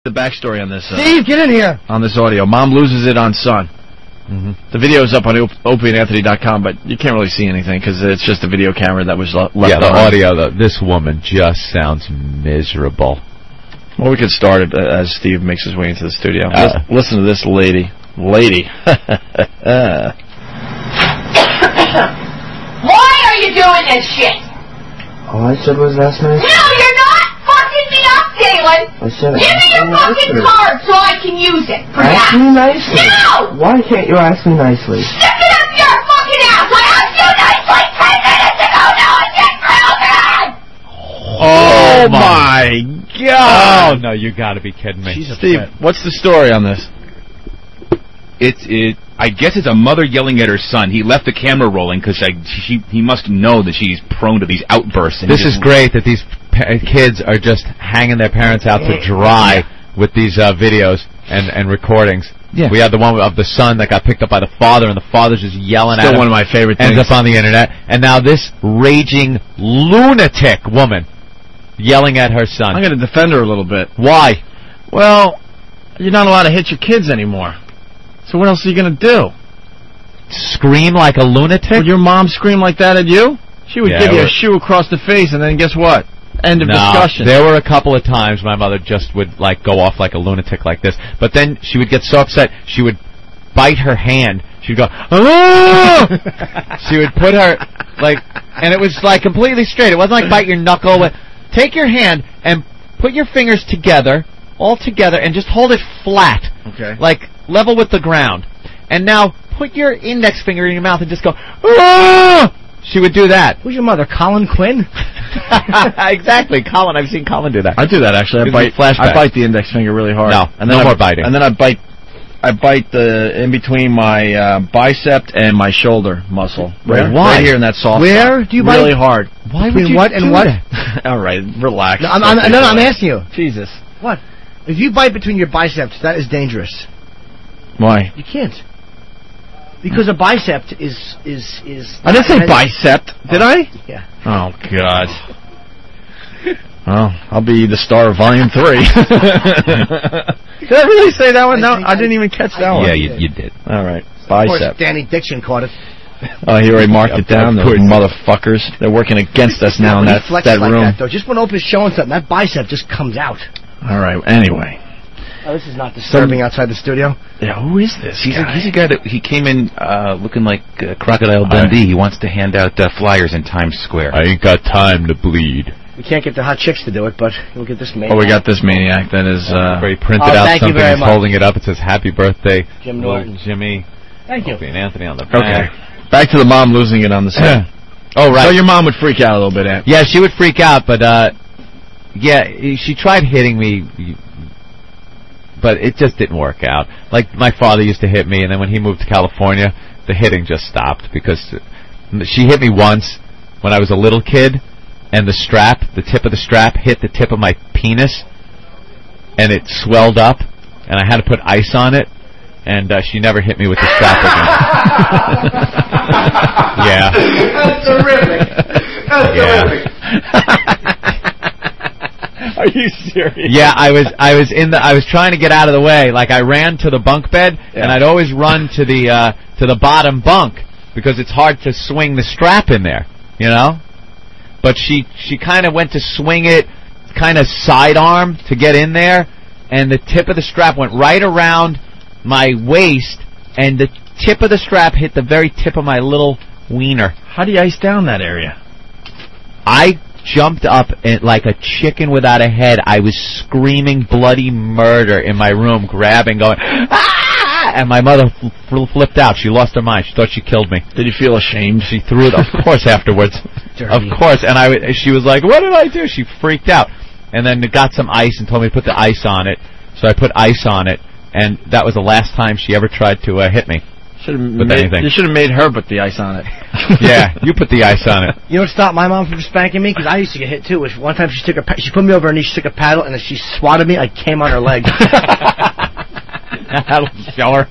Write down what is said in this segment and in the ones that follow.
The backstory on this. Steve, get in here. On this audio. Mom loses it on son. The video is up on opieandanthony.com, but you can't really see anything because it's just a video camera that was left. Yeah, the audio, though. This woman just sounds miserable. Well, we could start it as Steve makes his way into the studio. Listen to this lady. Why are you doing this shit? All I said was last night. No, you're not fucking me up, Dalen. I said give me your fucking card so I can use it. Ask me nicely. No! Why can't you ask me nicely? Stick it up your fucking ass. I asked you nicely 10 minutes ago. Now it's in children. Oh my God! Oh no, you got to be kidding me. Steve, what's the story on this? I guess it's a mother yelling at her son. He left the camera rolling because he must know that she's prone to these outbursts. And this is great that these kids are just hanging their parents out to dry with these videos and recordings. Yeah. We had the one of the son that got picked up by the father, and the father's just yelling at him. Still one of my favorite things. Ends up on the internet. And now this raging lunatic woman yelling at her son. I'm going to defend her a little bit. Why? Well, you're not allowed to hit your kids anymore. So what else are you going to do? Scream like a lunatic? Would your mom scream like that at you? She would give you a shoe across the face, and then guess what? End of discussion. There were a couple of times my mother just would go off like a lunatic like this. But then she would get so upset, she would bite her hand. She'd go, oh! She would put her, and it was completely straight. It wasn't like bite your knuckle. Take your hand and put your fingers together, all together, and just hold it flat. Okay. Level with the ground. And now put your index finger in your mouth and just go, ah! She would do that. Who's your mother, Colin Quinn? Exactly, Colin. I've seen Colin do that. I do that, actually. I bite the index finger really hard. No, and then no more biting. And then I bite in between my bicep and my shoulder muscle. Why? Right here in that soft Where spot. do you bite? Really hard. Why would you what and what? All right, relax. No, I'm asking you. Jesus. What? If you bite between your biceps, that is dangerous. Why? You can't. Because a bicep is I didn't say bicep, did I? Yeah. Oh, God. Well, I'll be the star of Volume 3. Did I really say that one? No, I didn't even catch that one. Yeah, you did. All right. Of course, Bicep. Danny Dixon caught it. Oh, he already marked it down. Those motherfuckers. They're working against us now in that room. That, though. Just when Opie's showing something, that bicep just comes out. All right. Anyway. Oh, this is not disturbing outside the studio. Yeah, who is this? He's a guy that he came in looking like Crocodile Dundee. He wants to hand out flyers in Times Square. I ain't got time to bleed. We can't get the hot chicks to do it, but we'll get this maniac. Oh, we got this maniac that is... where he printed out something, he's holding it up. It says, Happy Birthday, Jim Norton. Jimmy. Thank you. Opie and Anthony on the back. Okay. Back to the mom losing it on the set. Oh, right. So your mom would freak out a little bit, Aunt. Yeah, she would freak out, but, she tried hitting me, but it just didn't work out. Like, my father used to hit me, and then when he moved to California, the hitting just stopped, because she hit me once when I was a little kid, and the tip of the strap hit the tip of my penis, and it swelled up, and I had to put ice on it, and she never hit me with the strap again. Yeah. That's terrific. That's terrific. Are you serious? Yeah, I was trying to get out of the way. I ran to the bunk bed, and I'd always run to the bottom bunk because it's hard to swing the strap in there, you know? But she kind of went to swing it kind of sidearm to get in there, and the tip of the strap went right around my waist, and the tip of the strap hit the very tip of my little wiener. How do you ice down that area? I jumped up and like a chicken without a head. I was screaming bloody murder in my room, grabbing, going, ah! And my mother flipped out. She lost her mind. She thought she killed me. Did you feel ashamed? She threw it, of course, afterwards. Of course. And she was like, what did I do? She freaked out. And then got some ice and told me to put the ice on it. So I put ice on it, and that was the last time she ever tried to hit me. You should have made her put the ice on it. Yeah, you put the ice on it. You know what stopped my mom from spanking me? Because I used to get hit too. Was one time she put me over her knee, she took a paddle, and as she swatted me, I came on her leg. That'll show her.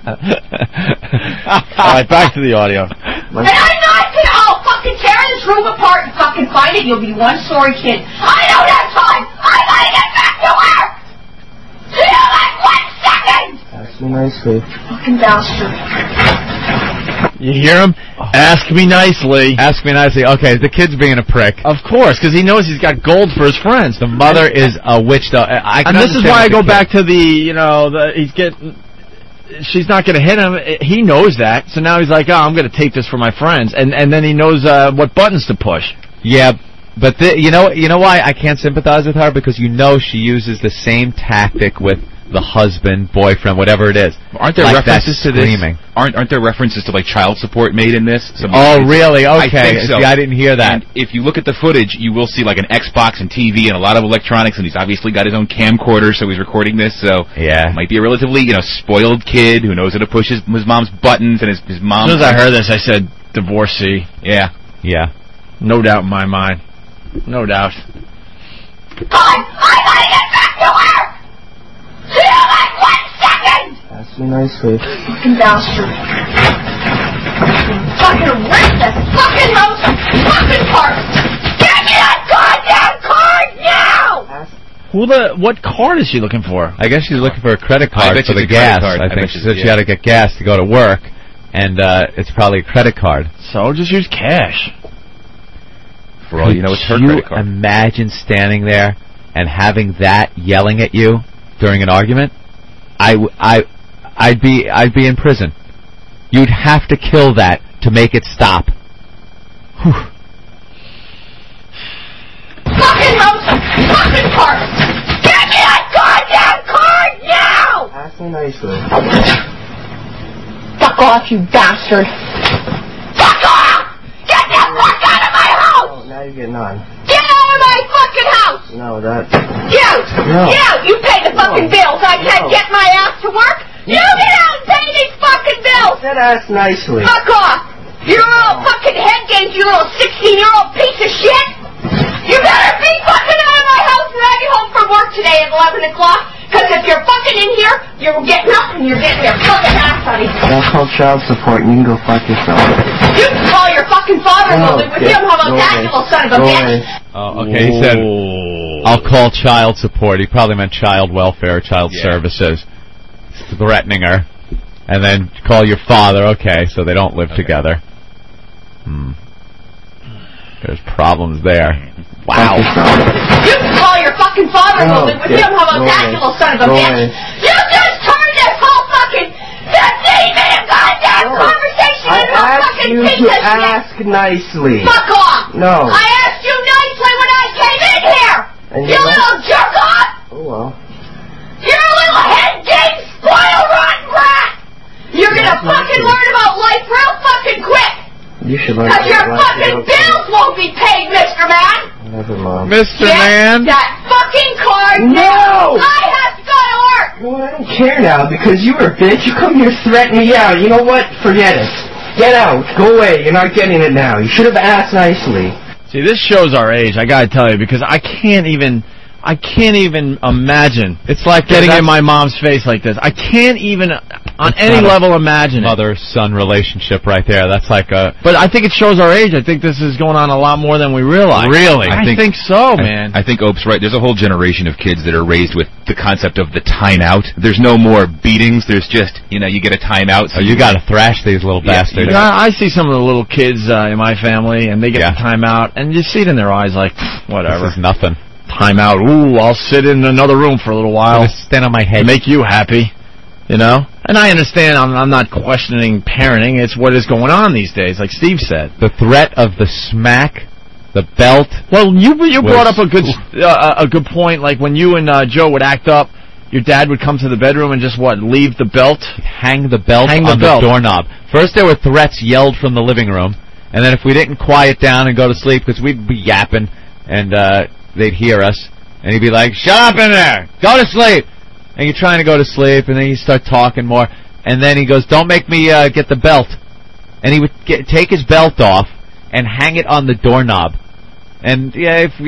All right, back to the audio. And I'm not gonna fucking tear this room apart and fucking find it. You'll be one sorry kid. I don't have time. I gotta get back to work. See you me nicely. Fucking bastard. You hear him? Ask me nicely. Ask me nicely. Okay, the kid's being a prick. Of course, because he knows he's got gold for his friends. The mother is a witch, though. And this is why I go back to she's not going to hit him. He knows that. So now he's like, oh, I'm going to tape this for my friends. And then he knows what buttons to push. Yeah, but you know why I can't sympathize with her? Because she uses the same tactic with the husband, boyfriend, whatever it is. Aren't there references to this? Aren't there references to like child support made in this? Really? Okay. I think so. See, I didn't hear that. And if you look at the footage, you will see like an Xbox and TV and a lot of electronics, and he's obviously got his own camcorder, so he's recording this. So yeah, might be a relatively spoiled kid who knows how to push his mom's buttons, and his mom. As soon as I heard this, I said divorcee. Yeah. No doubt in my mind. No doubt. I gotta get back to work! See you in like 1 second! Ask me nicely. Fucking bastard. Fucking rip this fucking house fucking card! Give me that goddamn card now! What card is she looking for? I guess she's looking for a credit card for the it's a gas. credit card. I think she said she got to get gas to go to work, and it's probably a credit card. So just use cash. For all you know, it's her credit card. Imagine standing there and having that yelling at you during an argument? I'd be in prison. You'd have to kill that to make it stop. Whew. Fucking house fucking card! Give me that goddamn card now! Ask me nicely. Fuck off, you bastard! Fuck off! Get the fuck out of my house! Oh, now you're getting on. Get out of my fucking house! No, that... You pay the fucking bills. I can't get my ass to work. You get out and pay these fucking bills! I said ask nicely. Fuck off! Your little fucking head games, you little 16-year-old piece of shit! You better be fucking out of my house when I get home from work today at 11 o'clock, because if you're fucking in here, you're getting up and you're getting your fucking ass on it. That's called child support, and you can go fuck yourself. You can call your fucking father and live with him. How about that, you little son of a bitch? Oh, okay, he said, I'll call child support. He probably meant child welfare or child services. Threatening her. And then call your father, okay, so they don't live together. There's problems there. Wow. You can call your fucking father and live with him. How about that, you little son of a bitch? You just turned this whole fucking 15-minute goddamn conversation into a fucking piece of shit! I asked you to ask nicely. Fuck off! No. I asked you nicely when I came in here! And you little jerk off! Oh, well. You're a little head game spoiled rotten brat! You're gonna fucking learn about life real fucking quick! You should learn Because your fucking bills won't be paid, Mr. Man! Never mind. Mr. Man? That fucking card No! now! I have to go to work! Well, I don't care now, because you were a bitch. You come here threatening me out. You know what? Forget it. Get out. Go away. You're not getting it now. You should have asked nicely. See, this shows our age, I gotta tell you, because I can't even imagine. It's like getting in my mom's face like this. I can't even, on any level, imagine it. Mother-son relationship right there. That's like a... But I think it shows our age. I think this is going on a lot more than we realize. Really? I think so, man. I think Ope's right. There's a whole generation of kids that are raised with the concept of the timeout. There's no more beatings. There's just, you get a timeout. So you got to thrash these little bastards. I see some of the little kids in my family, and they get the timeout, and you see it in their eyes like, whatever. This is nothing. Timeout. Ooh, I'll sit in another room for a little while. Stand on my head. To make you happy, And I understand. I'm not questioning parenting. It's what is going on these days, like Steve said. The threat of the smack, the belt. Well, you brought up a good point. Like when you and Joe would act up, your dad would come to the bedroom and just leave the belt, hang the belt on the doorknob. First, there were threats yelled from the living room, and then if we didn't quiet down and go to sleep, because we'd be yapping and they'd hear us, and he'd be like, "Shut up in there! Go to sleep!" And you're trying to go to sleep, and then you start talking more, and then he goes, "Don't make me get the belt." And he would take his belt off and hang it on the doorknob. And if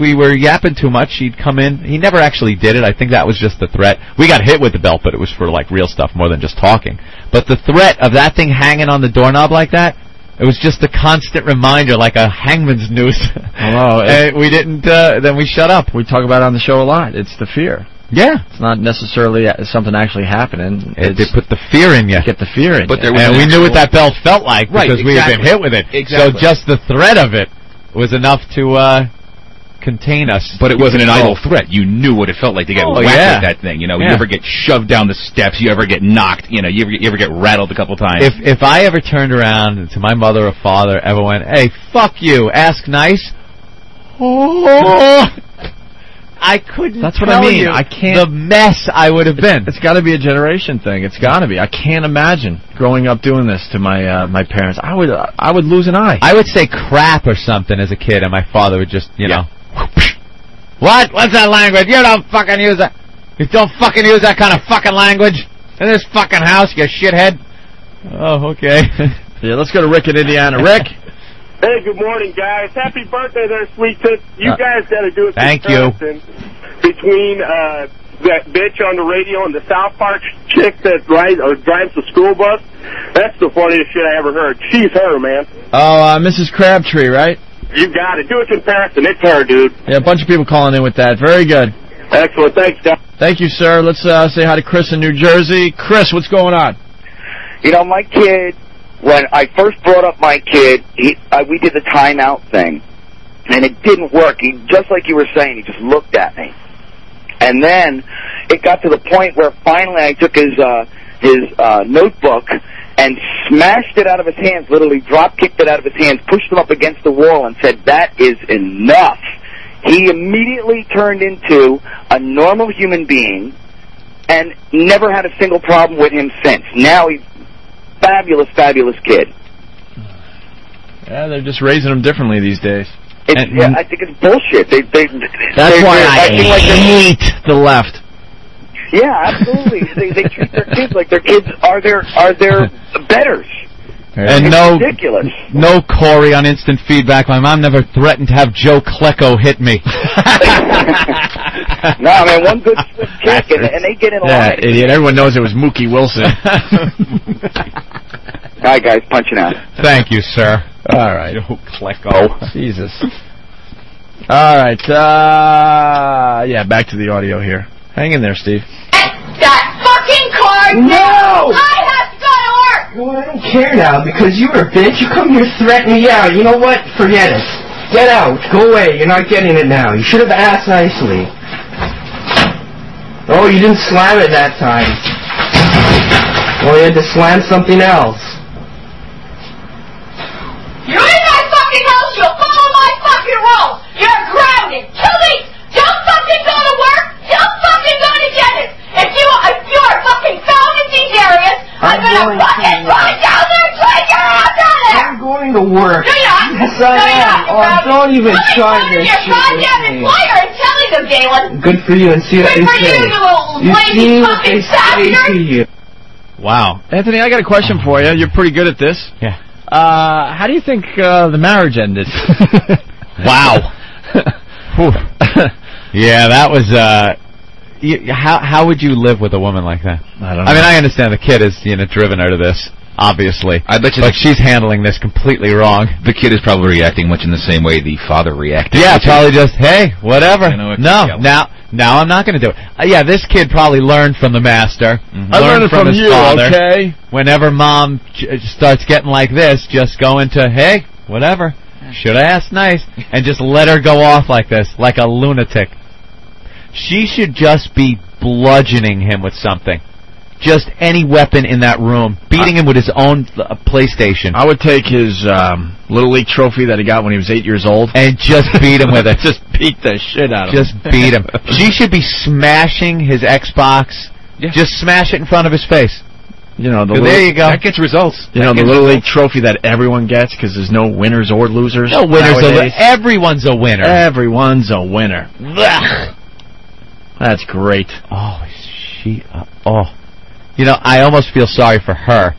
we were yapping too much, he'd come in. He never actually did it. I think that was just the threat. We got hit with the belt, but it was for real stuff more than just talking. But the threat of that thing hanging on the doorknob like that, it was just a constant reminder, like a hangman's noose. Hello. And we didn't. Then we shut up. We talk about it on the show a lot. It's the fear. Yeah. It's not necessarily something actually happening. They put the fear in you. Get the fear in you. And we knew what that belt felt like because we had been hit with it. Exactly. So just the threat of it was enough to contain us. But it wasn't an idle threat. You knew what it felt like to get whacked with that thing. You know, you ever get shoved down the steps, you ever get knocked, you know, you ever get rattled a couple times. If I ever turned around to my mother or father, ever went, "Hey, fuck you, ask nice," I couldn't. That's what tell I mean. you I can't. The mess I would have been. It's got to be a generation thing. It's got to be. I can't imagine growing up doing this to my my parents. I would lose an eye. I would say crap or something as a kid, and my father would just, you know, what? What's that language? You don't fucking use that. You don't fucking use that kind of fucking language in this fucking house, you shithead. Oh, okay. Yeah, let's go to Rick in Indiana. Rick. Hey, good morning, guys. Happy birthday there, Sweet Tits. You guys got to do a comparison between that bitch on the radio and the South Park chick that drives the school bus. That's the funniest shit I ever heard. She's her, man. Oh, Mrs. Crabtree, right? You got it. Do a comparison. It's her, dude. Yeah, a bunch of people calling in with that. Very good. Excellent. Thanks, guys. Thank you, sir. Let's say hi to Chris in New Jersey. Chris, what's going on? You know, my kid, when I first brought up my kid, we did the timeout thing, and it didn't work. Just like you were saying, he just looked at me. And then it got to the point where finally I took his notebook and smashed it out of his hands, literally drop-kicked it out of his hands, pushed him up against the wall and said, "That is enough." He immediately turned into a normal human being and never had a single problem with him since. Now he's fabulous, fabulous kid. Yeah, they're just raising them differently these days. I think it's bullshit. That's why I hate the left. Yeah, absolutely. they treat their kids like their kids are their betters. And it's ridiculous. No Corey on instant feedback. My mom never threatened to have Joe Klecko hit me. No, man, one good swift kick and they get in line. Yeah, idiot. Everyone knows it was Mookie Wilson. All right, guys, punching out. Thank you, sir. All right. Joe Klecko. Jesus. All right. Yeah, back to the audio here. Hang in there, Steve. That fucking card! No! I have to go to work! Well, I don't care now, because you're a bitch. You come here threatening me out. You know what? Forget it. Get out. Go away. You're not getting it now. You should have asked nicely. Oh, you didn't slam it that time. Well, you had to slam something else. You're in my fucking house, you'll follow my fucking rules! You're grounded! 2 weeks! Don't fucking go to work! Don't fucking go to dentist! If you are fucking found in these areas, I'm gonna fucking run down there and drag your ass out of there! I'm going to work. No, you're not! Yes, I am. Oh, don't even try this shit with me! Your goddamn employer and telling them, Galen! Good for you, and see what they say. Good for you, you little You lazy see what fucking they say bastard! to you. Wow. Anthony, I got a question for you. You're pretty good at this. Yeah. How do you think the marriage ended? Wow. Yeah, that was. How would you live with a woman like that? I don't know. I mean, I understand the kid is driven her to this, obviously. I bet you but she's handling this completely wrong. The kid is probably reacting much in the same way the father reacted. Yeah, probably just, hey, whatever. Now I'm not going to do it. Yeah, this kid probably learned from the master. Mm-hmm. I learned it from his you, father. okay? Whenever mom starts getting like this, just go into, hey, whatever. Should I ask nice? And just let her go off like this, like a lunatic. She should just be bludgeoning him with something. Just any weapon in that room. Beating him with his own PlayStation. I would take his Little League trophy that he got when he was 8 years old. And just beat him with it. Just beat the shit out of him. Just beat him. She should be smashing his Xbox. Yeah. Just smash it in front of his face. You know, there you go. That gets results. You know, the Little League trophy that everyone gets because there's no winners or losers. No winners. Everyone's a winner. Everyone's a winner. Ugh. That's great. Oh, You know, I almost feel sorry for her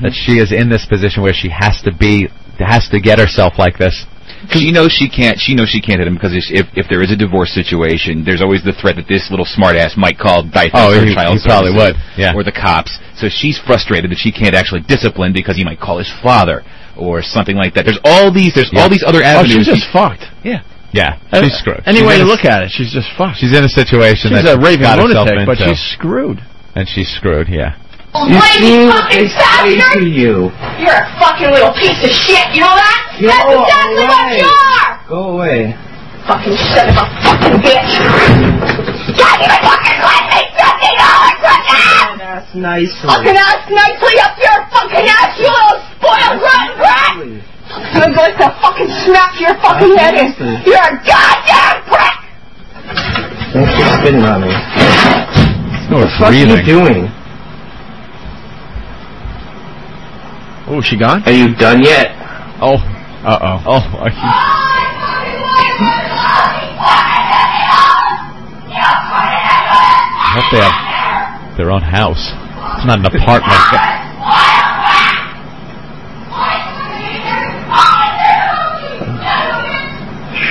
that she is in this position where she has to get herself like this. She knows she can't hit him because if there is a divorce situation, there's always the threat that this little smartass might call Child Services. He probably would, yeah. Or the cops. So she's frustrated that she can't actually discipline because he might call his father or something like that. There's all these other avenues. Oh, she's just fucked. Yeah. Yeah, she's screwed. Any way you look at it, she's just fucked. She's in a situation she's that a raving got herself lunatic, but into. she's screwed. And she's screwed, yeah. You Lazy see, fucking it's crazy bastard! to you. You're a fucking little piece of shit, you know that? Yo, That's exactly what you are! Go away. Fucking son of a fucking bitch! God, you fucking let me $50 for that! That's nicely. Fucking ass nicely up your fucking ass, you little spoiled rotten brat! I'm going to fucking smack your fucking head in! You're a goddamn prick! Thanks for spitting on me. What the fuck are you doing? Oh, she gone? Are you done yet? Oh. Uh-oh. Oh, are you... I hope they have their own house. It's not an apartment.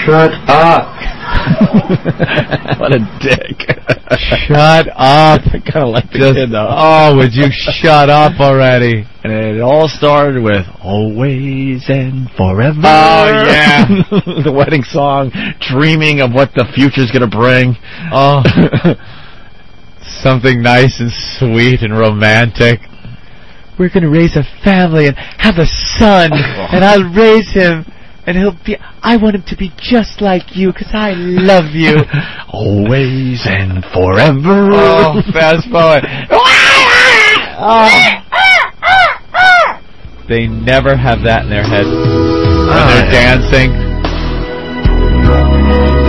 Shut up. What a dick. Shut up. I kind of like the kid, though. Oh, would you shut up already? And it all started with Always and Forever. Oh, yeah. The wedding song, dreaming of what the future's going to bring. Oh, something nice and sweet and romantic. We're going to raise a family and have a son, and I'll raise him. And I want him to be just like you, because I love you. Always and forever. Oh, fast forward. Oh. They never have that in their head when they're dancing.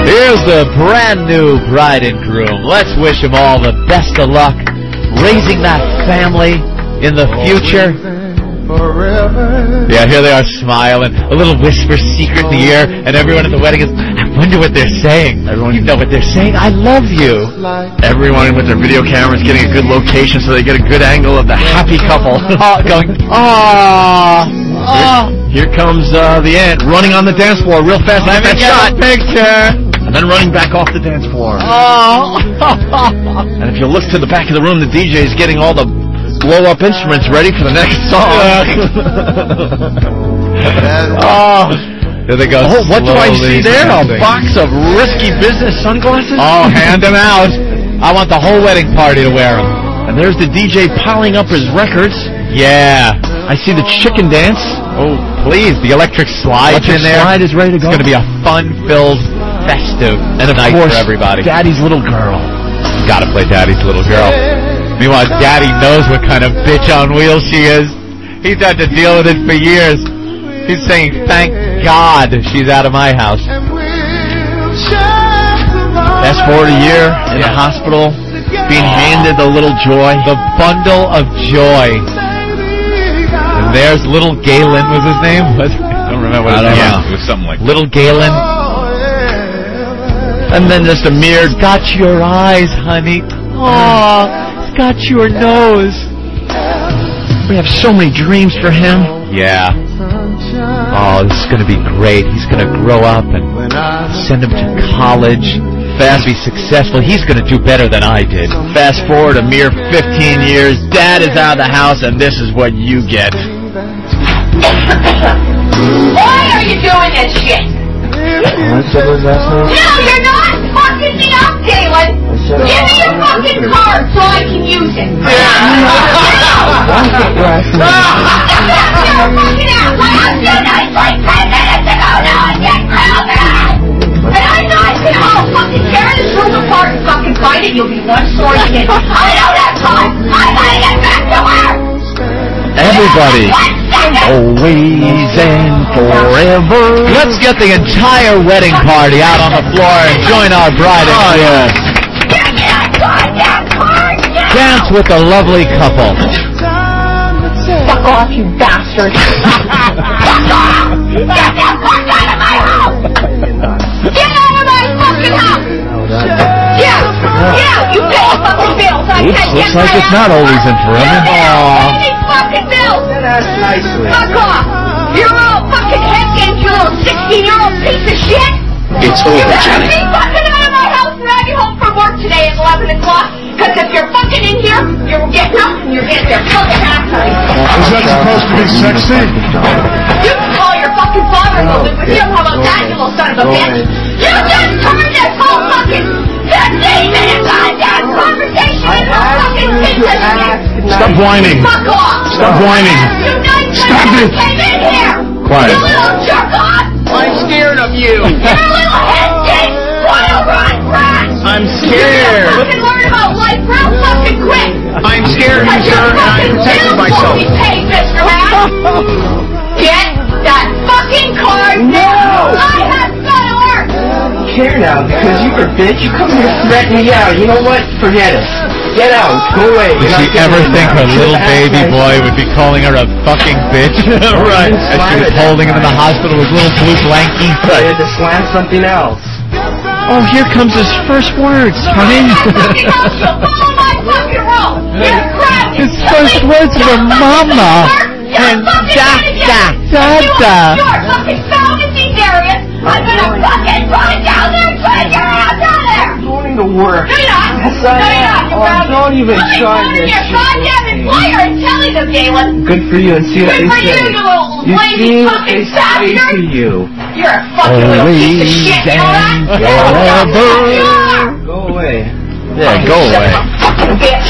Here's the brand new bride and groom. Let's wish them all the best of luck raising that family in the future. Yeah, here they are smiling, a little whisper secret in the ear, and everyone at the wedding is, I wonder what they're saying. You know what they're saying? I love you. Everyone with their video cameras getting a good location so they get a good angle of the happy couple. Going, oh. Here comes the aunt running on the dance floor real fast. Let me get a picture. And then running back off the dance floor. Oh. And if you look to the back of the room, the DJ is getting all the blow-up instruments ready for the next song. Oh, there they go. Oh, what do I see there? A box of risky business sunglasses? Oh, hand them out. I want the whole wedding party to wear them. And there's the DJ piling up his records. Yeah. I see the chicken dance. Oh, please. The electric slide in there. Slide is ready to go. It's going to be a fun-filled, festive night for everybody. Daddy's little girl. Got to play Daddy's little girl. Meanwhile, Daddy knows what kind of bitch on wheels she is. He's had to deal with it for years. He's saying, thank God she's out of my house. Fast forward a year in the hospital, being handed the little joy. The bundle of joy. And there's little Galen, was his name? I don't remember what his name was. It was something like Little Galen. And then just a mere... Got your eyes, honey. Aww. Got your nose. We have so many dreams for him. Yeah. Oh, this is going to be great. He's going to grow up and send him to college. Fast, be successful. He's going to do better than I did. Fast forward a mere 15 years. Dad is out of the house, and this is what you get. Why are you doing this shit? No, you're not fucking me up, Galen. Give me your fucking card so I can use it. Get out! Get your fucking ass! I asked you nicely 10 minutes ago. Now I'm getting real mad. And I'm not gonna fucking tear this room apart and fucking find it. You'll be one story again. I don't have time. I gotta get back to work. Everybody. Always and forever. Let's get the entire wedding party out on the floor and join our bride and groom. Dance with the lovely couple. Fuck off, you bastard. Fuck off! Get the fuck out of my house! Get out of my fucking house! Yeah, you pay the fucking bills. I can't get Looks like it's not always and forever. Pay these fucking bills! Fuck off! You're a little fucking head games, you little 16-year-old piece of shit! It's over, Jenny. You better be fucking out of my house and I'll be home from work today at 11 o'clock. Because if you're fucking in here, you're getting up and you're getting their fucking ass honey. Is that supposed to be sexy? You can call your fucking father a little bit, but you don't know about that, you little son of a bitch. You just turned this whole fucking 15-minute goddamn conversation into a fucking pizza shit. Stop whining. Fuck off. Stop whining. You nice Stop it. came in here. Quiet. You little jerk off. I'm scared of you. You little head dick. Spoil rotten rat. I'm scared. You fucking learn about life real fucking quick. I'm scared of you, sir, and I'm protecting myself. Paid, Mr. Hat. Get that fucking card now. I have fireworks. Care now, because you were a bitch. You come here threatening me out. You know what? Forget it. Get out. Go away. Did she ever think her little baby boy would be calling her a fucking bitch? Right. As she was holding him in the hospital with little blue blankie. I had to slam something else. Oh, here comes his first words, honey. His first words were mama and dada. You're fucking found in these areas. I'm gonna fucking run down there and drag your ass out of there. I'm going to work. No, you're not. Yes, No, I you're not. am. Oh, don't even try this. You're a goddamn employer and telling them, Galen. Good for you, and see what Good they for you, say. you little You lazy see what fucking they say to bastard. you. You're a fucking little piece of shit, you know that? You are. Go away. Yeah, go away. Fucking bitch.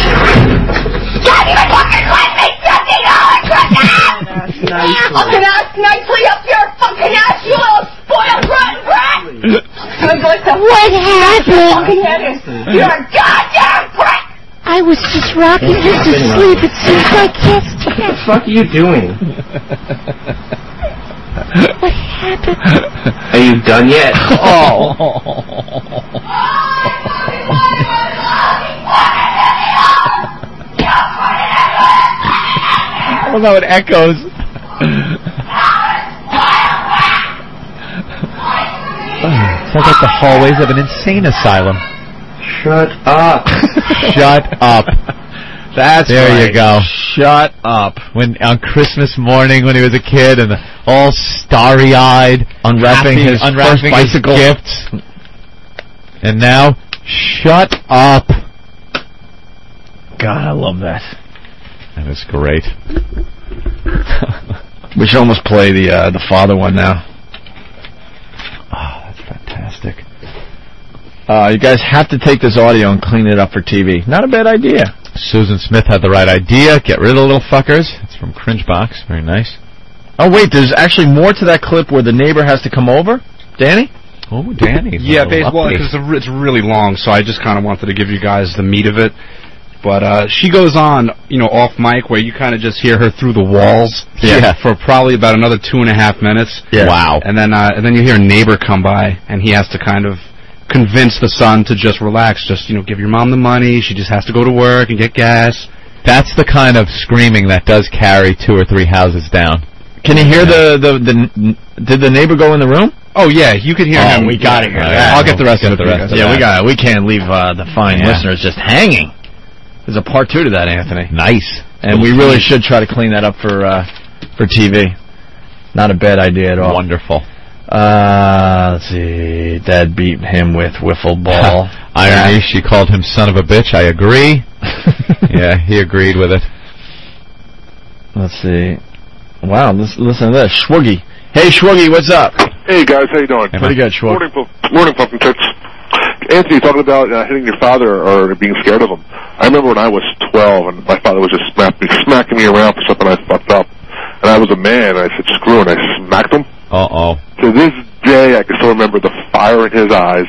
Can't even fucking let me $50 for that! I'm gonna ask nicely up your fucking ass, you little spoiled rotten brat! I'm going to what happened? Fucking head is. You're a goddamn prick! I was just rocking him to sleep. It seems like yesterday. What the fuck are you doing? What happened? Are you done yet? I love how it echoes. Sounds like the hallways of an insane asylum. Shut up. Shut up. That's there right. you go. Shut up. When on Christmas morning when he was a kid and all starry-eyed, unwrapping his first bicycle gifts. And now, shut up. God, I love that. That is great. We should almost play the father one now. Oh, that's fantastic. You guys have to take this audio and clean it up for TV. Not a bad idea. Susan Smith had the right idea. Get rid of the little fuckers. It's from Cringebox. Very nice. Oh, wait, there's actually more to that clip where the neighbor has to come over? Danny? Oh, Danny. Yeah, basically, because it's really long, so I just kind of wanted to give you guys the meat of it. But she goes on, off mic where you kind of just hear her through the walls. Yeah. For probably about another 2.5 minutes. Yeah. Wow. And then you hear a neighbor come by, and he has to kind of convince the son to just relax. Just, give your mom the money. She just has to go to work and get gas. That's the kind of screaming that does carry 2 or 3 houses down. Can you hear did the neighbor go in the room? Oh, yeah, you could hear him. We gotta hear that. I'll get the rest of it. We can't leave the fine listeners just hanging. There's a part 2 to that, Anthony. Nice. And we really should try to clean that up for TV. Not a bad idea at all. Wonderful. Let's see. Dad beat him with wiffle ball. Irony, she called him son of a bitch. I agree. Yeah, he agreed with it. Let's see. Wow, listen to this. Schwoogie. Hey, Schwoogie, what's up? Hey, guys, how you doing? Pretty good, Schwoogie. Morning, Pumpkin Tits. Anthony, talking about hitting your father or being scared of him. I remember when I was 12 and my father was just smacking me around for something I fucked up. And I was a man, and I said, screw it, and I smacked him. Uh-oh. To this day, I can still remember the fire in his eyes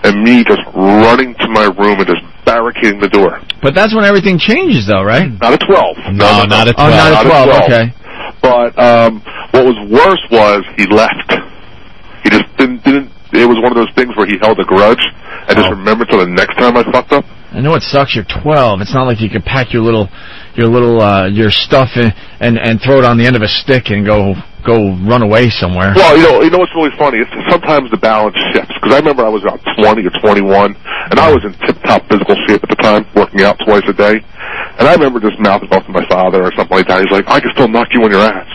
and me just running to my room and just barricading the door. But that's when everything changes, though, right? Not at 12. No, not at 12. Oh, not at 12, okay. But what was worse was he left. He just didn't. It was one of those things where he held a grudge and just remembered till the next time I fucked up. I know it sucks. You're 12. It's not like you can pack your stuff in and throw it on the end of a stick and go run away somewhere. Well, you know what's really funny? It's sometimes the balance shifts. Because I remember I was about 20 or 21, and I was in tip-top physical shape at the time, working out twice a day. And I remember just mouthing off to my father or something like that. He's like, I can still knock you on your ass.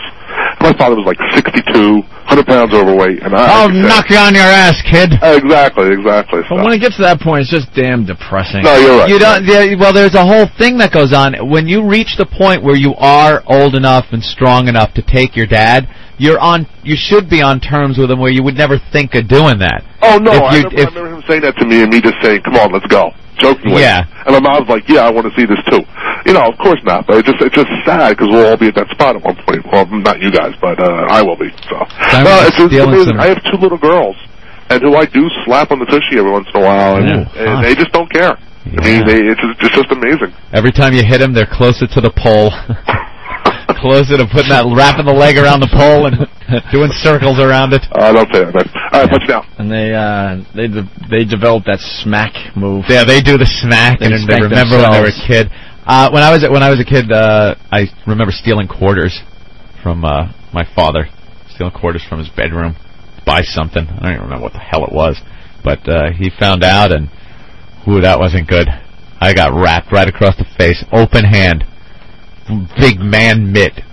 My father was like 62, 100 pounds overweight, and I'll knock you on your ass, kid. Exactly. But when it gets to that point, it's just damn depressing. No, you're right. You don't. Well, there's a whole thing that goes on when you reach the point where you are old enough and strong enough to take your dad. you should be on terms with him where you would never think of doing that. Oh, no, I remember him saying that to me and me just saying, come on, let's go. Jokingly. Yeah. And my mom's like, yeah, I want to see this too. You know, of course not, but it's just sad because we'll all be at that spot at one point. Well, not you guys, but I will be. So. Well, it's amazing. I have 2 little girls, and who I do slap on the tushy every once in a while, and they just don't care. Yeah. I mean, it's just amazing. Every time you hit them, they're closer to the pole. Closer to wrapping the leg around the pole and doing circles around it. Don't say that, man. All right, punch it down. And they developed that smack move. Yeah, they do the smack, and they remember when they were a kid. When I was a kid, I remember stealing quarters from my father. Stealing quarters from his bedroom to buy something. I don't even remember what the hell it was, but he found out, and that wasn't good. I got wrapped right across the face, open hand. Big man mitt.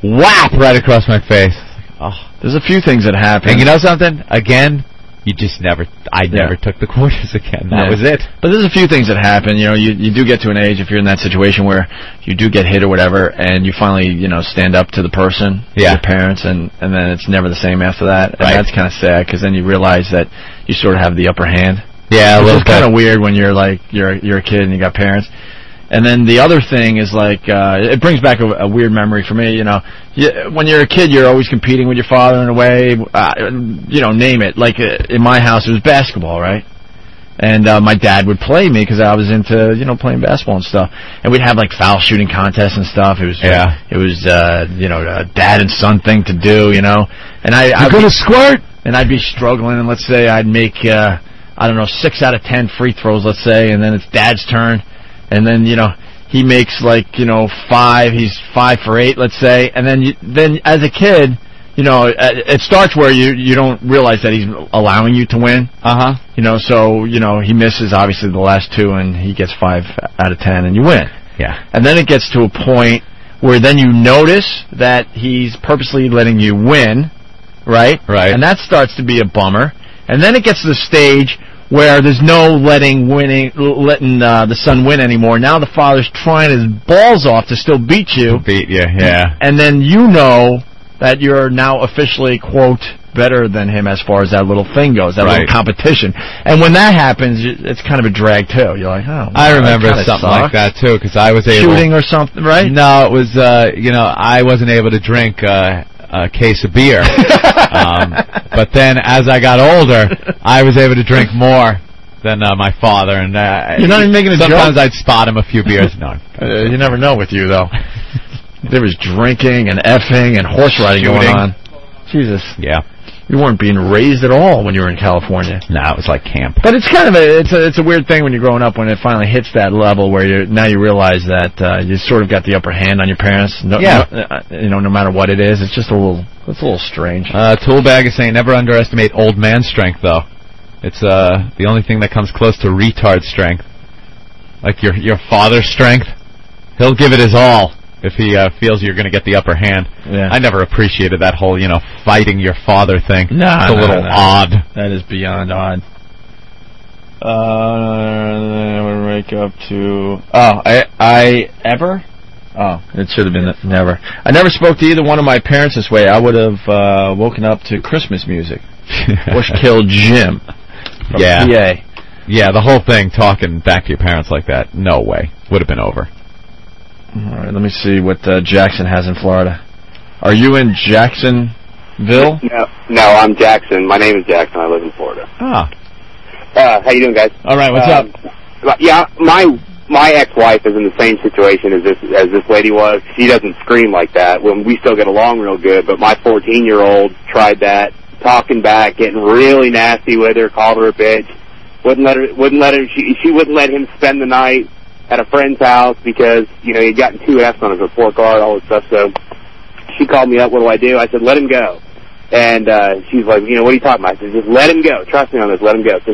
Whap! Right across my face. Oh. There's a few things that happen. And you know something? Again, I never took the quarters again. That was it. But there's a few things that happen. You know, you do get to an age, if you're in that situation where you do get hit or whatever, and you finally, stand up to the person, your parents, and then it's never the same after that. And that's kind of sad, because then you realize that you sort of have the upper hand. Yeah, a little bit. It's kind of weird when you're a kid and you got parents. And then the other thing is it brings back a weird memory for me. When you're a kid, you're always competing with your father in a way. Name it. Like in my house, it was basketball, right? And my dad would play me because I was into playing basketball and stuff. And we'd have like foul shooting contests and stuff. It was a dad and son thing to do. And you're gonna squirt. And I'd be struggling, and let's say I'd make 6 out of 10 free throws, let's say, and then it's Dad's turn. And then, he makes 5, he's 5 for 8, let's say. And then as a kid, it starts where you don't realize that he's allowing you to win. So, he misses obviously the last 2 and he gets 5 out of 10 and you win. Yeah. And then it gets to a point where then you notice that he's purposely letting you win, right? Right. And that starts to be a bummer. And then it gets to the stage where there's no letting the son win anymore. Now the father's trying his balls off to still beat you. Beat you, yeah. And then that you're now officially, quote, better than him as far as that little thing goes, that little competition. And when that happens, it's kind of a drag, too. You're like, oh. I remember something like that, too, because I was able... Shooting or something, right? No, it was, I wasn't able to drink... a case of beer. But then as I got older, I was able to drink more than my father. And you're not even making a joke? Sometimes I'd spot him a few beers. No. You never know with you, though. There was drinking and effing and horse riding going on. Jesus. Yeah. You weren't being raised at all when you were in California. No, it was like camp. But it's kind of it's a weird thing when you're growing up when it finally hits that level where you realize that you sort of got the upper hand on your parents. No matter what it is, it's just a little strange. Tool bag is saying never underestimate old man strength, though. It's the only thing that comes close to retard strength. Like your father's strength, he'll give it his all. If he feels you're going to get the upper hand. Yeah. I never appreciated that whole, fighting your father thing. It's a little odd. That is beyond odd. I would wake up to... I ever? Oh, it should have been never. I never spoke to either one of my parents this way. I would have woken up to Christmas music. Bush killed Jim. Yeah. PA. Yeah, the whole thing, talking back to your parents like that, no way. Would have been over. All right, let me see what Jackson has in Florida. Are you in Jacksonville? No, I'm Jackson. My name is Jackson. I live in Florida. Ah. How you doing, guys? All right, what's up? Yeah, my ex-wife is in the same situation as this lady was. She doesn't scream like that. When we still get along real good, but my 14-year-old tried that, talking back, getting really nasty with her, called her a bitch. She wouldn't let him spend the night at a friend's house because, he'd gotten 2 F's on his report card, all this stuff. So she called me up, what do? I said, let him go. And she's like, what are you talking about? I said, just let him go. Trust me on this, let him go. So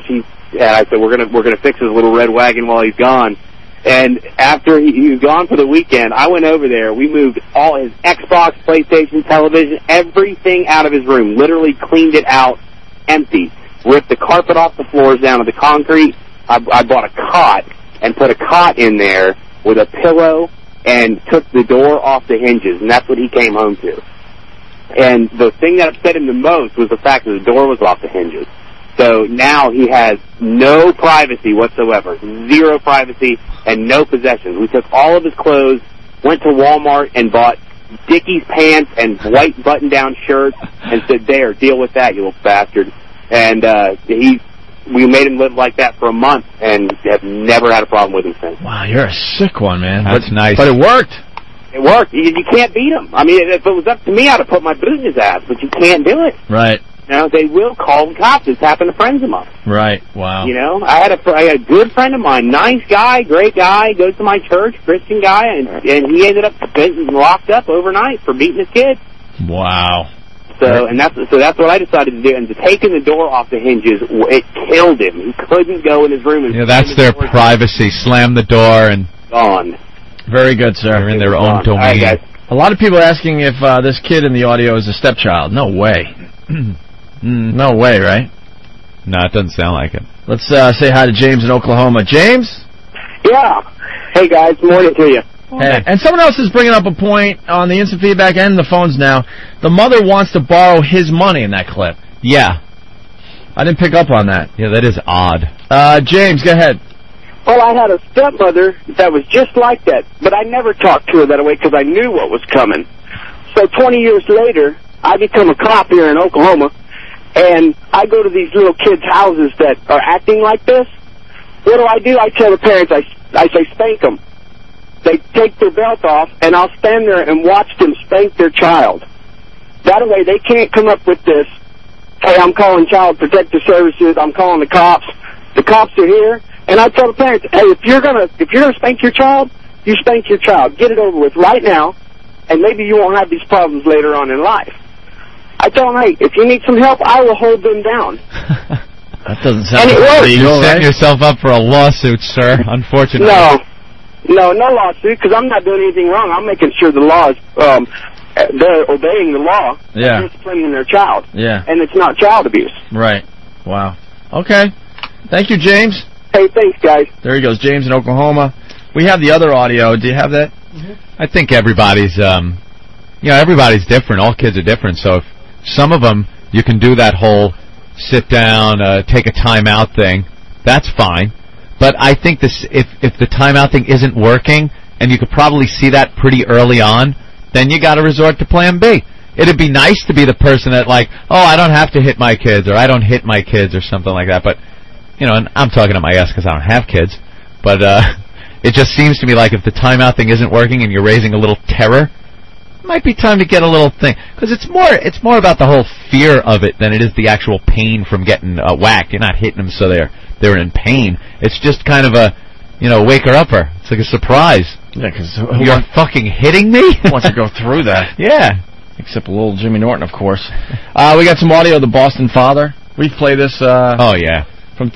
I said, we're gonna fix his little red wagon while he's gone. And after he was gone for the weekend, I went over there. We moved all his Xbox, PlayStation, television, everything out of his room. Literally cleaned it out empty. Ripped the carpet off the floors down to the concrete. I bought a cot and put a cot in there with a pillow and took the door off the hinges, and that's what he came home to. And the thing that upset him the most was the fact that the door was off the hinges. So now he has no privacy whatsoever, zero privacy, and no possessions. We took all of his clothes, went to Walmart, and bought Dickies pants and white button-down shirts, and said, "There, deal with that, you little bastard." And we made him live like that for a month, and have never had a problem with him since. Wow, you're a sick one, man. That's nice. But it worked. It worked. You can't beat him. I mean, if it was up to me, I'd have put my boot in his ass, but you can't do it. Right. You know, they will call the cops. It's happened to friends of mine. Right. Wow. You know, I had a good friend of mine, nice guy, great guy, goes to my church, Christian guy, and he ended up getting locked up overnight for beating his kid. Wow. So that's what I decided to do. And to taking the door off the hinges, it killed him. He couldn't go in his room. And that's their privacy. Slam the door and gone. Very good, sir. They're in their own domain. All right, guys. A lot of people are asking if this kid in the audio is a stepchild. No way. No way, right? No, it doesn't sound like it. Let's say hi to James in Oklahoma. James? Yeah. Hey, guys. Morning to you. Hey. And someone else is bringing up a point on the instant feedback and the phones now. The mother wants to borrow his money in that clip. Yeah. I didn't pick up on that. Yeah, that is odd. James, go ahead. Well, I had a stepmother that was just like that, but I never talked to her that way because I knew what was coming. So 20 years later, I become a cop here in Oklahoma, and I go to these little kids' houses that are acting like this. What do? I tell the parents, I say spank them. They take their belt off, and I'll stand there and watch them spank their child. That way they can't come up with this, hey, I'm calling Child Protective Services, I'm calling the cops. The cops are here. And I tell the parents, hey, if you're gonna spank your child, you spank your child. Get it over with right now, and maybe you won't have these problems later on in life. I tell them, hey, if you need some help, I will hold them down. That doesn't sound You're setting yourself up for a lawsuit, sir, unfortunately. No lawsuit, because I'm not doing anything wrong. I'm making sure the law is, they're obeying the law. Yeah. And disciplining their child. Yeah. And it's not child abuse. Right. Wow. Okay. Thank you, James. Hey, thanks, guys. There he goes, James in Oklahoma. We have the other audio. Do you have that? I think everybody's, everybody's different. All kids are different. So if some of them, you can do that whole sit down, take a timeout thing. That's fine. But I think if the timeout thing isn't working, and you could probably see that pretty early on, then you got to resort to Plan B. It'd be nice to be the person that I don't have to hit my kids, or I don't hit my kids, or something like that. But and I'm talking to my ass because I don't have kids, but it just seems to me like if the timeout thing isn't working and you're raising a little terror, it might be time to get a little thing. Because it's more about the whole fear of it than it is the actual pain from getting whacked. You're not hitting them so they're in pain. It's just kind of a, wake her upper. It's like a surprise. Yeah, because you're fucking hitting me? Who wants to go through that? Yeah. Except a little Jimmy Norton, of course. We got some audio of the Boston father. We've played this. Oh, yeah.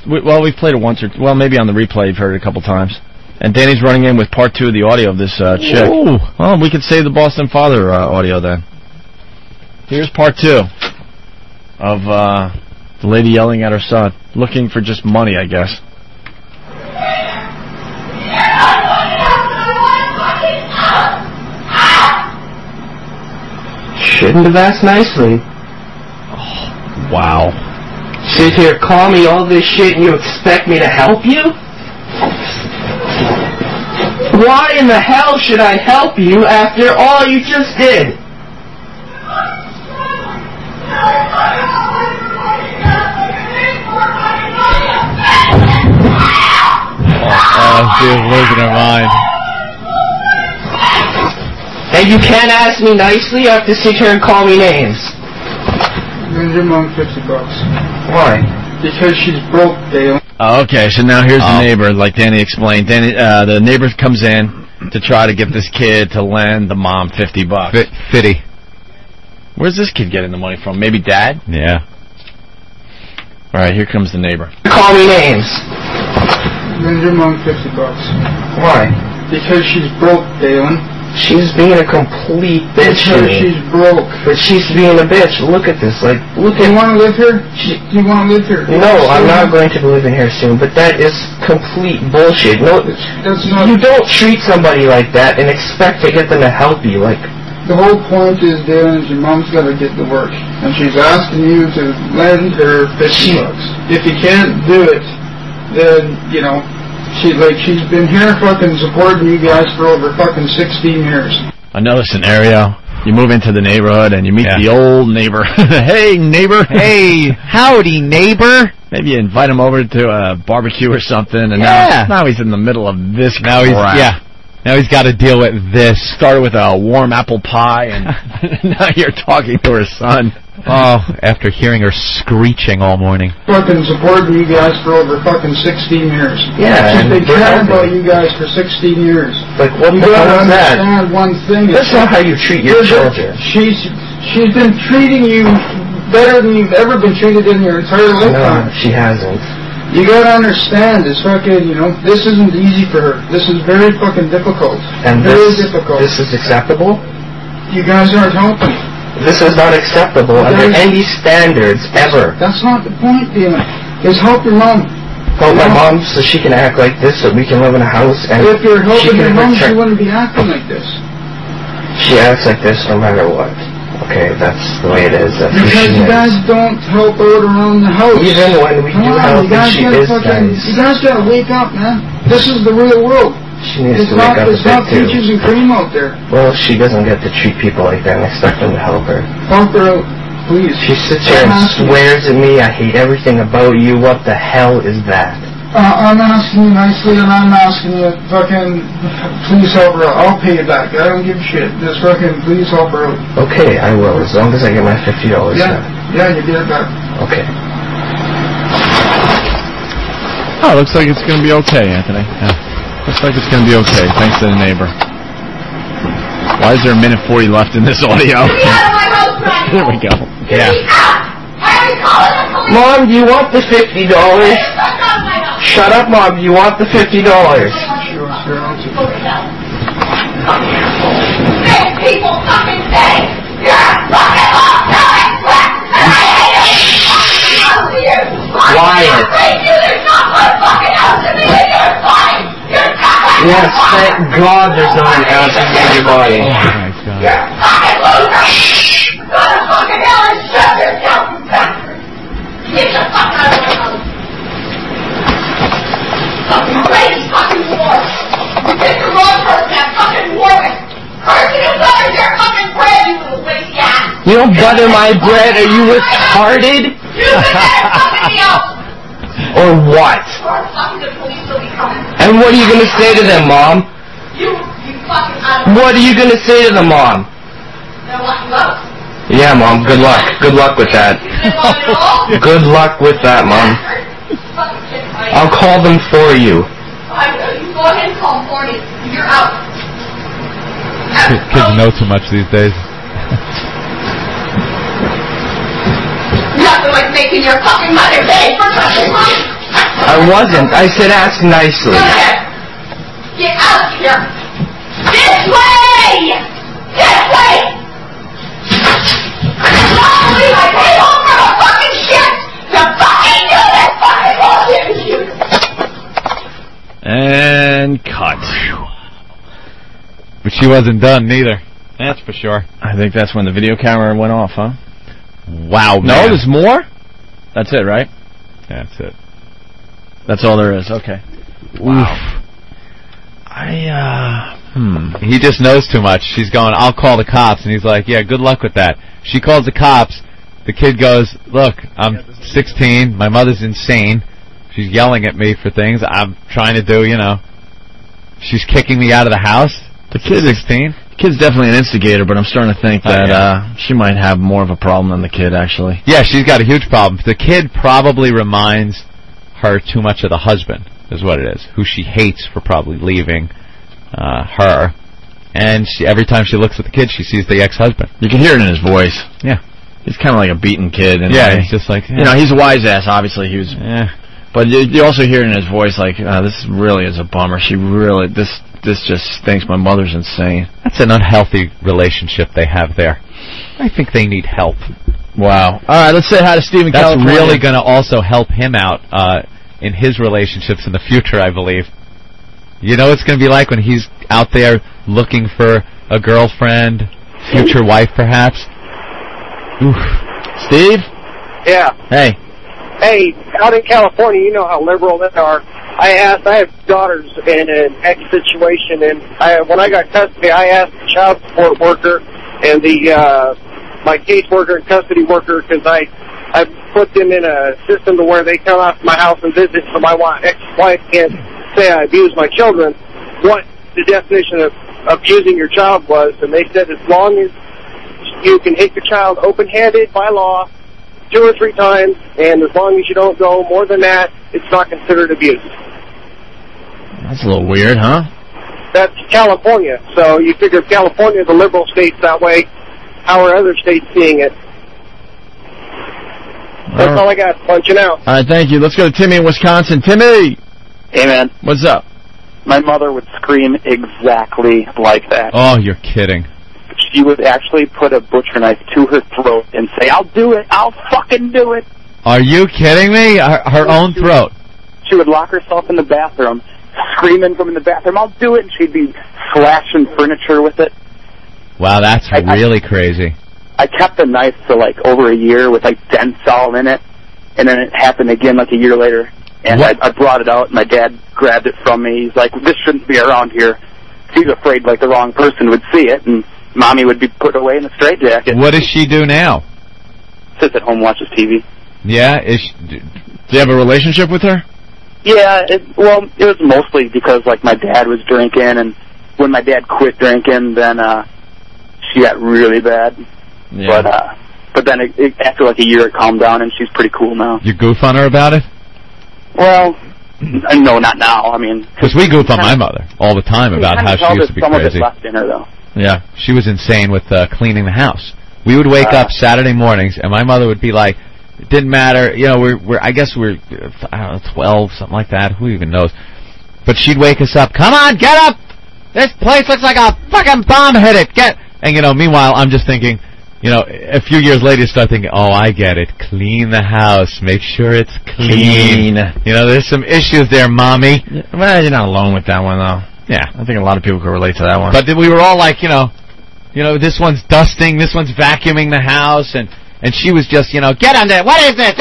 We've played it once maybe on the replay you've heard it a couple times. And Danny's running in with part 2 of the audio of this chick. Ooh. Well, we could save the Boston father audio then. Here's part 2 of the lady yelling at her son, looking for just money, I guess. Shouldn't have asked nicely. Oh, wow. Sit here, call me all this shit, and you expect me to help you? Why in the hell should I help you after all you just did? She's losing her mind. And you can't ask me nicely, you have to sit here and call me names. Lend your mom $50. Why? Because she's broke, Dale. Oh, okay, so now here's the neighbor, like Danny explained. The neighbor comes in to try to get this kid to lend the mom $50. Fitty. Where's this kid getting the money from? Maybe dad? Yeah. All right, here comes the neighbor. Call me names. Lend your mom $50. Why? Because she's broke, Dalen. She's being a complete bitch to me. She's broke. But she's being a bitch. Look at this. Look at... You want to live here? You want to live here? No, I'm not going to live in here soon, but that is complete bullshit. No, that's not... You don't treat somebody like that and expect to get them to help you. The whole point is, Dalen, your mom's got to get to work, and she's asking you to lend her $50. If you can't do it, then, you know, she's been here fucking supporting you guys for over fucking 16 years. Another scenario. You move into the neighborhood and you meet the old neighbor. Hey, neighbor. Hey, howdy, neighbor. Maybe you invite him over to a barbecue or something, and now he's in the middle of this crap. Now he's got to deal with this. Started with a warm apple pie, and now you're talking to her son. Oh, after hearing her screeching all morning. Fucking supporting you guys for over fucking 16 years. Yeah, she's been caring about you guys for 16 years. Like, what the hell is that? You gotta understand one thing. That's not how you treat your children. She's been treating you better than you've ever been treated in your entire lifetime. No, she hasn't. You gotta understand, it's fucking, you know, this isn't easy for her. This is very fucking difficult. And very difficult. This is acceptable? You guys aren't helping. This is not acceptable under any standards ever. That's not the point, Dylan. Is help your mom. Help my mom so she can act like this, so we can live in a house. And if you're helping your mom, she wouldn't be acting like this. She acts like this no matter what. Okay, that's the way it is. That's because you guys don't help out around the house. Even when we do help, she is nice. You guys gotta wake up, man. This is the real world. She needs to wake up a bit too. It's not peaches and cream out there. Well, she doesn't get to treat people like that and expect them to help her. Help her out, please. She sits here and swears at me. I hate everything about you. What the hell is that? I'm asking you nicely, and I'm asking you, fucking, please help her out. I'll pay you back. I don't give a shit. Just fucking, please help her out. Okay, I will, as long as I get my $50 back. Yeah, you get it back. Okay. Oh, looks like it's going to be okay, Anthony. Yeah. Looks like it's going to be okay, thanks to the neighbor. Why is there a minute 40 left in this audio? Get out of my house, Ronnie! There we go. Yeah. Mom, do you want the $50? Shut up, Mom. Do you want the $50? People fucking say you're a fucking Quiet. There's not one fucking ounce of me in your body. Yes, thank God there's not an ounce in your body. Oh my God. You're a fucking loser. Go to fucking hell and shut yourself, you bastard. Get the fuck out of my house. Fucking crazy fucking war. You picked the wrong person at fucking war with. Person who butters your fucking bread, you little lazy ass. You don't butter my bread. Are you retarded? You think that's fucking me up. Or what? Or fucking the police will be coming. And what are you going to say to them, Mom? You fucking What are you going to say to them, Mom? They'll lock you up. Yeah, Mom. Good luck. Good luck with that. Good luck with that, Mom. I'll call them for you. You go ahead and call them for me. You're out. Kids know too much these days. Nothing like making your fucking mother pay for fucking money. I wasn't. I said ask nicely. Go ahead. Get out of here. This way! This way! Holy, I paid home for a fucking shit to fucking do this fucking bullshit. And cut. But she wasn't done neither. That's for sure. I think that's when the video camera went off, huh? Wow, man. No, there's more? That's it, right? That's it. That's all there is. Okay. Wow. He just knows too much. She's going, I'll call the cops. And he's like, yeah, good luck with that. She calls the cops. The kid goes, look, I'm 16. My mother's insane. She's yelling at me for things I'm trying to do, you know. She's kicking me out of the house. The kid 16. The kid's definitely an instigator, but I'm starting to think that she might have more of a problem than the kid, actually. Yeah, she's got a huge problem. The kid probably reminds her too much of the husband, is what it is, who she hates for probably leaving her. And every time she looks at the kid, she sees the ex-husband. You can hear it in his voice. Yeah. He's kind of like a beaten kid. He's just like... You know, he's a wise ass, obviously. He was... But you also hear it in his voice, like, this really is a bummer. This just stinks. My mother's insane. That's an unhealthy relationship they have there. I think they need help. Wow. All right, let's say hi to Stephen. That's California. really going to also help him out in his relationships in the future, I believe. You know what it's going to be like when he's out there looking for a girlfriend, future wife, perhaps. Oof. Steve? Yeah. Hey. Hey, out in California, you know how liberal they are. I have daughters in an ex situation, and when I got custody, I asked the child support worker and my caseworker and custody worker, because I put them in a system to where they come out to my house and visit, so my ex-wife can't say I abuse my children, what the definition of abusing your child was, and they said as long as you can hit your child open-handed by law 2 or 3 times, and as long as you don't go more than that, it's not considered abuse. That's a little weird, huh? That's California, so you figure if California is a liberal state that way, how are other states seeing it? That's all I got. Punching out. All right, thank you. Let's go to Timmy in Wisconsin. Timmy! Hey, man. What's up? My mother would scream exactly like that. Oh, you're kidding. She would actually put a butcher knife to her throat and say, I'll do it. I'll fucking do it. Are you kidding me? Her own throat. She would lock herself in the bathroom, screaming from in the bathroom, I'll do it, and she'd be slashing furniture with it. Wow, that's really crazy. I kept the knife for like over a year with like dents all in it, and then it happened again like a year later, and I brought it out, and my dad grabbed it from me. He's like, this shouldn't be around here. He's afraid like the wrong person would see it, and Mommy would be put away in a straitjacket. What does she do now? Sits at home, watches TV. Yeah? Do you have a relationship with her? Yeah, it was mostly because like my dad was drinking, and when my dad quit drinking, then she got really bad. Yeah. But then after like a year, it calmed down, and she's pretty cool now. You goof on her about it? Well, no, not now. I mean, because we goof on my mother all the time about how she used to be some crazy. Of it left in her, though. Yeah, she was insane with cleaning the house. We would wake up Saturday mornings, and my mother would be like, it didn't matter, you know, I guess we're, I don't know, 12, something like that, who even knows. But she'd wake us up, come on, get up! This place looks like a fucking bomb hit it, And, you know, meanwhile, I'm just thinking, you know, a few years later you start thinking, oh, I get it, clean the house, make sure it's clean. You know, there's some issues there, Mommy. Well, you're not alone with that one, though. Yeah, I think a lot of people can relate to that one. But we were all like, you know, this one's dusting, this one's vacuuming the house, and she was just, you know, get on there, what is this?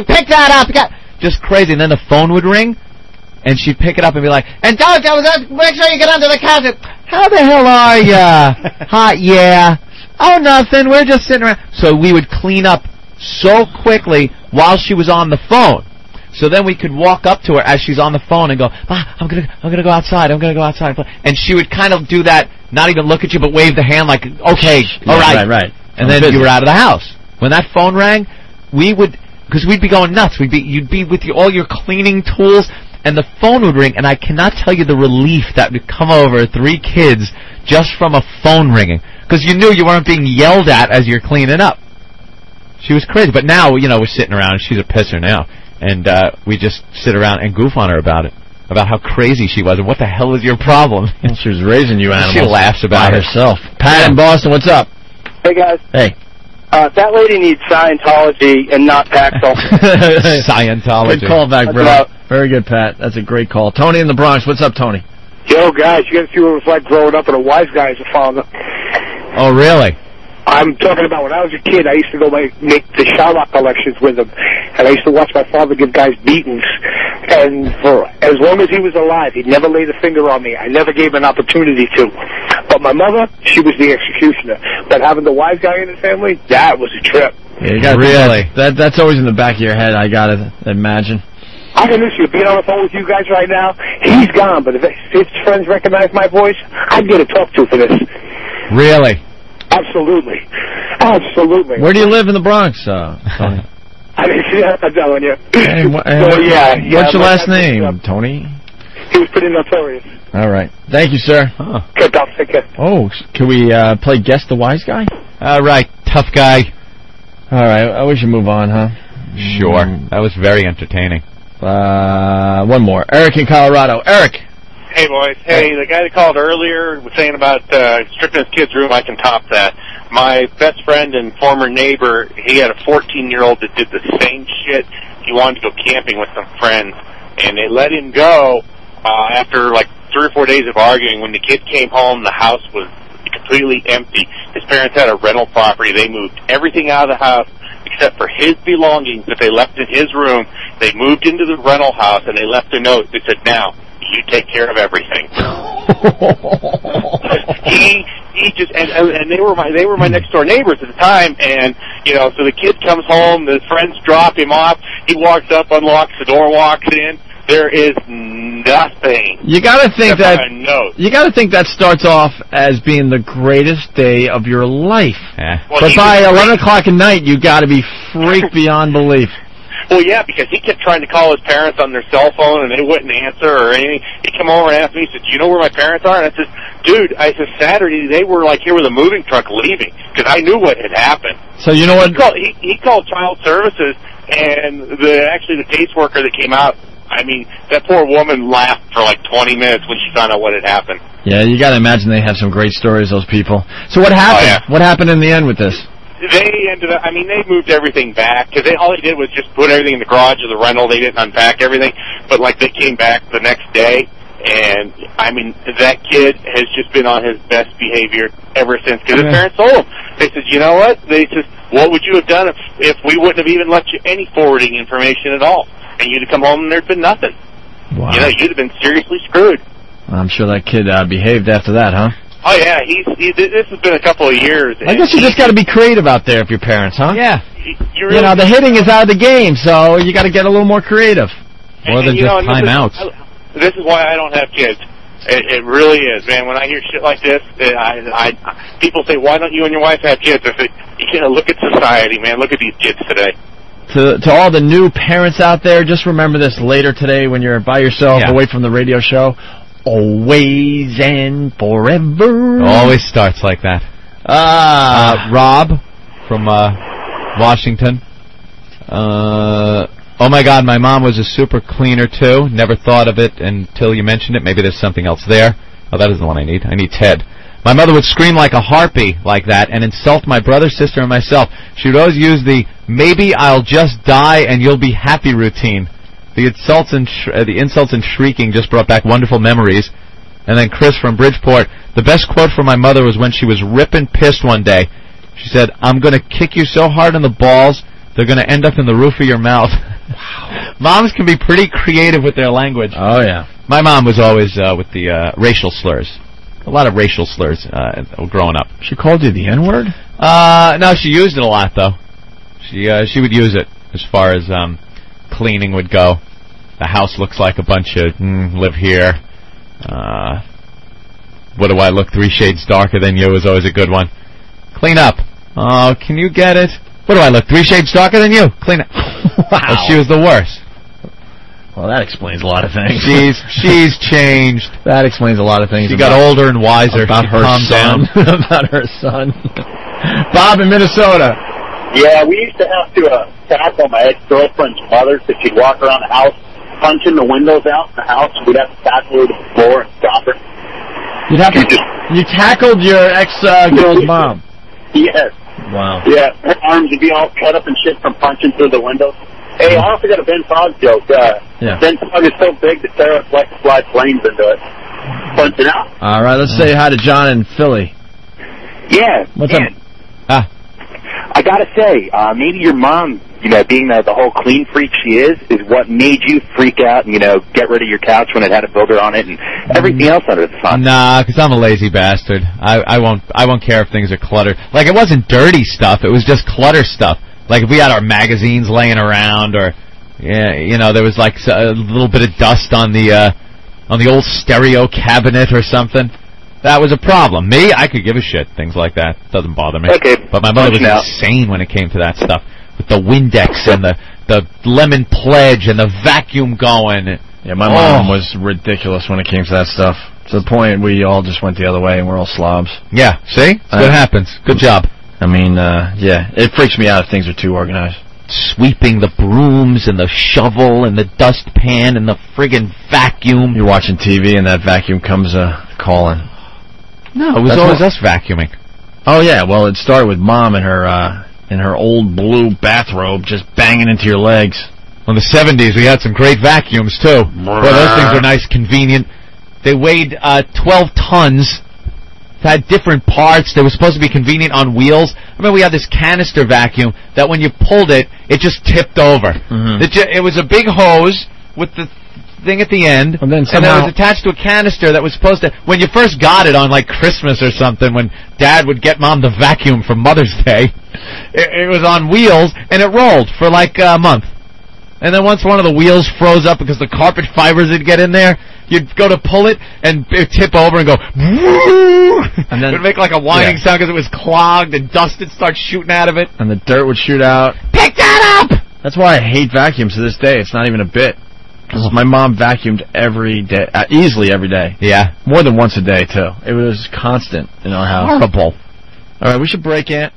Pick that up. Just crazy. And then the phone would ring, and she'd pick it up and be like, and don't make sure you get under the couch. How the hell are ya? Yeah. Oh, nothing. We're just sitting around. So we would clean up so quickly while she was on the phone. So then we could walk up to her as she's on the phone and go, I'm gonna go outside. I'm gonna go outside. And she would kind of do that, not even look at you, but wave the hand like, okay, all right. Right. And then you were out of the house. When that phone rang, because we'd be going nuts. You'd be with all your cleaning tools, and the phone would ring, and I cannot tell you the relief that would come over 3 kids just from a phone ringing. Because you knew you weren't being yelled at as you're cleaning up. She was crazy. But now, you know, we're sitting around, and she's a pisser now. And we just sit around and goof on her about it. About how crazy she was, and what the hell was your problem? And she was raising you animals. She laughs about it herself. Pat in Boston, what's up? Hey, guys. Hey. That lady needs Scientology and not Paxil. Scientology. Good call back, bro. Very good, Pat. That's a great call. Tony in the Bronx, what's up, Tony? Yo, guys, you gotta see what it was like growing up in a wise guy as a father. Oh, really? I'm talking about when I was a kid, I used to go make the Shylock collections with him, and I used to watch my father give guys beatings. And for as long as he was alive, he'd never laid a finger on me. I never gave him an opportunity to. But my mother, she was the executioner. But having the wise guy in the family, that was a trip. Yeah, you gotta really? That's always in the back of your head, I gotta imagine. I can miss you being on the phone with you guys right now. He's gone, but if his friends recognize my voice, I'd get a talk to for this. Really? Absolutely. Absolutely. Where do you live in the Bronx, Tony? I didn't see that, I'm telling you. Hey, what's your last name, Tony? He was pretty notorious. All right. Thank you, sir. Good talk, take care. Oh, can we play Guess the Wise Guy? All right, tough guy. All right, we should move on, huh? Sure. That was very entertaining. One more. Eric in Colorado. Eric. Hey, boys. Hey, the guy that called earlier was saying about stripping his kid's room. I can top that. My best friend and former neighbor, he had a 14-year-old that did the same shit. He wanted to go camping with some friends, and they let him go after like 3 or 4 days of arguing. When the kid came home, the house was completely empty. His parents had a rental property. They moved everything out of the house except for his belongings that they left in his room. They moved into the rental house, and they left a note that said, now, you take care of everything. he just and they were my next door neighbors at the time, and so the kid comes home, his friends drop him off, he walks up, unlocks the door, walks in. There is nothing. You gotta think that starts off as being the greatest day of your life. Yeah. Well, but by 11 o'clock at night, you gotta be freaked beyond belief. Well, yeah, because he kept trying to call his parents on their cell phone, and they wouldn't answer or anything. He'd come over and ask me, he said, do you know where my parents are? And I said, dude, Saturday, they were here with a moving truck leaving, because I knew what had happened. So you know what? He called child services, and the caseworker that came out, I mean, that poor woman laughed for 20 minutes when she found out what had happened. Yeah, you gotta imagine they have some great stories, those people. So what happened? Oh, yeah. What happened in the end with this? They ended up, they moved everything back, because all they did was just put everything in the garage of the rental. They didn't unpack everything, but they came back the next day, and that kid has just been on his best behavior ever since, because his parents told him. They said, you know what? They said, what would you have done if we wouldn't have even left you any forwarding information at all? And you'd have come home and there'd been nothing. Wow. You'd have been seriously screwed. I'm sure that kid behaved after that, huh? Oh, yeah, this has been a couple of years. I guess you just got to be creative out there if you're parents, huh? Yeah. The hitting is out of the game, so you got to get a little more creative. More than just timeouts. This is why I don't have kids. It really is, man. When I hear shit like this, people say, why don't you and your wife have kids? I say, look at society, man. Look at these kids today. To all the new parents out there, just remember this later today when you're by yourself, away from the radio show. Always and forever. Always starts like that. Rob from Washington. Oh my God, my mom was a super cleaner too. Never thought of it until you mentioned it. Maybe there's something else there. Oh, that isn't the one I need. I need Ted. My mother would scream like a harpy like that and insult my brother, sister, and myself. She would always use the maybe I'll just die and you'll be happy routine. The insults and shrieking just brought back wonderful memories. And then Chris from Bridgeport. The best quote from my mother was when she was ripping pissed one day. She said, I'm going to kick you so hard in the balls, they're going to end up in the roof of your mouth. Wow. Moms can be pretty creative with their language. Oh, yeah. My mom was always with the racial slurs. A lot of racial slurs growing up. She called you the N-word? No, she used it a lot, though. She would use it as far as cleaning would go. The house looks like a bunch of live here. What do I look 3 shades darker than you is always a good one. Clean up. Oh, can you get it? What do I look 3 shades darker than you? Clean up. Wow. She was the worst. Well, that explains a lot of things. She's changed. That explains a lot of things. She got older and wiser. About her son. About her son. Bob in Minnesota. Yeah, we used to have to tackle my ex-girlfriend's mother because she'd walk around the house punching the windows out in the house. We'd have to tackle her to the floor and stop her. You tackled your ex-girl's mom? Yes. Wow. Yeah, her arms would be all cut up and shit from punching through the windows. Hey, I also got a Ben Fogg joke. Ben Fogg is so big that Sarah Flex fly planes into it. Punching out. All right, let's say hi to John in Philly. Yeah. What's up? I gotta say, maybe your mom, being the whole clean freak she is what made you freak out and, get rid of your couch when it had a booger on it and everything else under the sun. Nah, because I'm a lazy bastard. I won't care if things are cluttered. Like, it wasn't dirty stuff. It was just clutter stuff. Like, if we had our magazines laying around or, there was, like, a little bit of dust on the old stereo cabinet or something. That was a problem. Me, I could give a shit. Things like that. Doesn't bother me. Okay. But my mother was insane when it came to that stuff. With the Windex and the lemon pledge and the vacuum going. Yeah, my mom was ridiculous when it came to that stuff. To the point we all just went the other way and we're all slobs. Yeah, see? That's what happens. Good job. I mean, it freaks me out if things are too organized. Sweeping the brooms and the shovel and the dustpan and the friggin' vacuum. You're watching TV and that vacuum comes calling. No, it was always us vacuuming. Oh, yeah, well, it started with Mom in her old blue bathrobe just banging into your legs. In the 70s, we had some great vacuums, too. Boy, those things were nice, convenient. They weighed 12 tons, had different parts. They were supposed to be convenient on wheels. I remember we had this canister vacuum that when you pulled it, it just tipped over. It was a big hose with the thing at the end, and then it was attached to a canister that was supposed to, when you first got it on like Christmas or something, when Dad would get Mom the vacuum for Mother's Day, it was on wheels, and it rolled for like a month. And then once one of the wheels froze up because the carpet fibers would get in there, you'd go to pull it, and it would tip over and go, woo! And then it would make like a whining sound because it was clogged, and dust would start shooting out of it. And the dirt would shoot out. Pick that up! That's why I hate vacuums to this day. It's not even a bit. Because my mom vacuumed every day, easily every day. Yeah. More than once a day, too. It was constant in our house. Horrible. All right, we should break in.